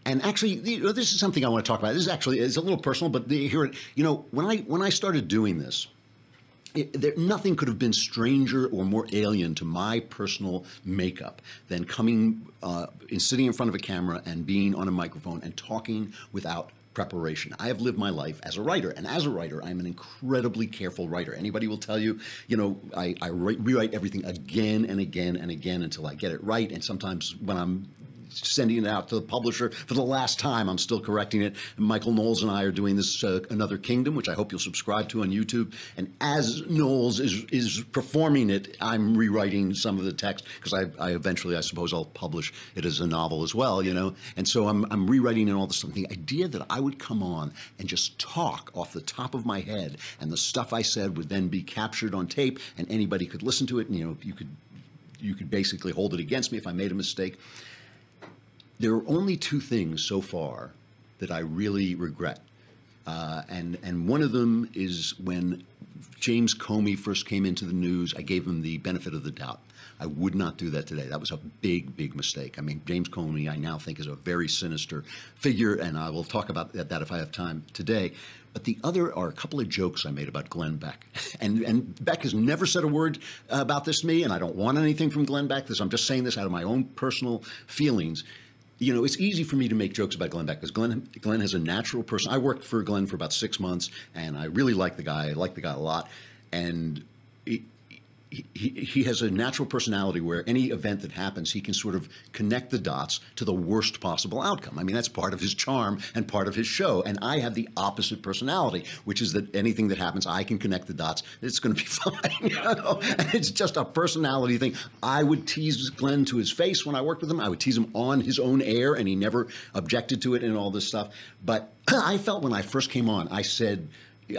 And actually, this is something I want to talk about. This is actually, it's a little personal, but here, when I started doing this, nothing could have been stranger or more alien to my personal makeup than coming and sitting in front of a camera and being on a microphone and talking without preparation. I have lived my life as a writer, and as a writer, I'm an incredibly careful writer. Anybody will tell you, I rewrite everything again and again and again until I get it right. And sometimes when I'm sending it out to the publisher for the last time, I'm still correcting it. Michael Knowles and I are doing this Another Kingdom, which I hope you'll subscribe to on YouTube. And as Knowles is performing it, I'm rewriting some of the text, because I eventually, I suppose, I'll publish it as a novel as well, And so I'm rewriting and all this stuff. The idea that I would come on and just talk off the top of my head, and the stuff I said would then be captured on tape, and anybody could listen to it, and you could basically hold it against me if I made a mistake. There are only two things so far that I really regret. And one of them is when James Comey first came into the news, I gave him the benefit of the doubt. I would not do that today. That was a big, big mistake. I mean, James Comey, I now think, is a very sinister figure, and I will talk about that if I have time today. But the other are a couple of jokes I made about Glenn Beck. And Beck has never said a word about this to me, and I don't want anything from Glenn Beck. I'm just saying this out of my own personal feelings. It's easy for me to make jokes about Glenn Beck, because Glenn has a natural person. I worked for Glenn for about 6 months, and I really like the guy. I like the guy a lot. And he has a natural personality where any event that happens, he can sort of connect the dots to the worst possible outcome. I mean, that's part of his charm and part of his show. And I have the opposite personality, which is that anything that happens, I can connect the dots. It's going to be fine. And it's just a personality thing. I would tease Glenn to his face when I worked with him. I would tease him on his own air, and he never objected to it and all this stuff. But I felt when I first came on,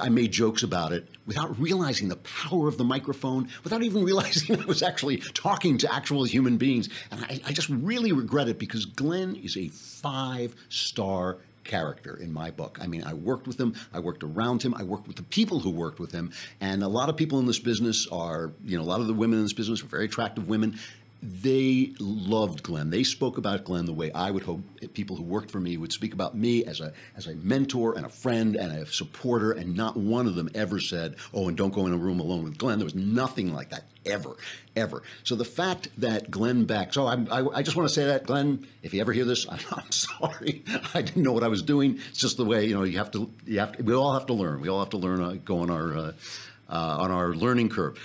I made jokes about it without realizing the power of the microphone, without even realizing I was actually talking to actual human beings. And I just really regret it, because Glenn is a 5-star character in my book. I mean, I worked with him, I worked around him, I worked with the people who worked with him. And a lot of people in this business are, a lot of the women in this business are very attractive women. They loved Glenn. They spoke about Glenn the way I would hope people who worked for me would speak about me, as a mentor and a friend and a supporter, and not one of them ever said, oh, and don't go in a room alone with Glenn. There was nothing like that, ever. So the fact that Glenn Beck, I just want to say that, Glenn, if you ever hear this, I'm sorry. I didn't know what I was doing. It's just the way, we all have to learn. We all have to learn, go on our learning curve.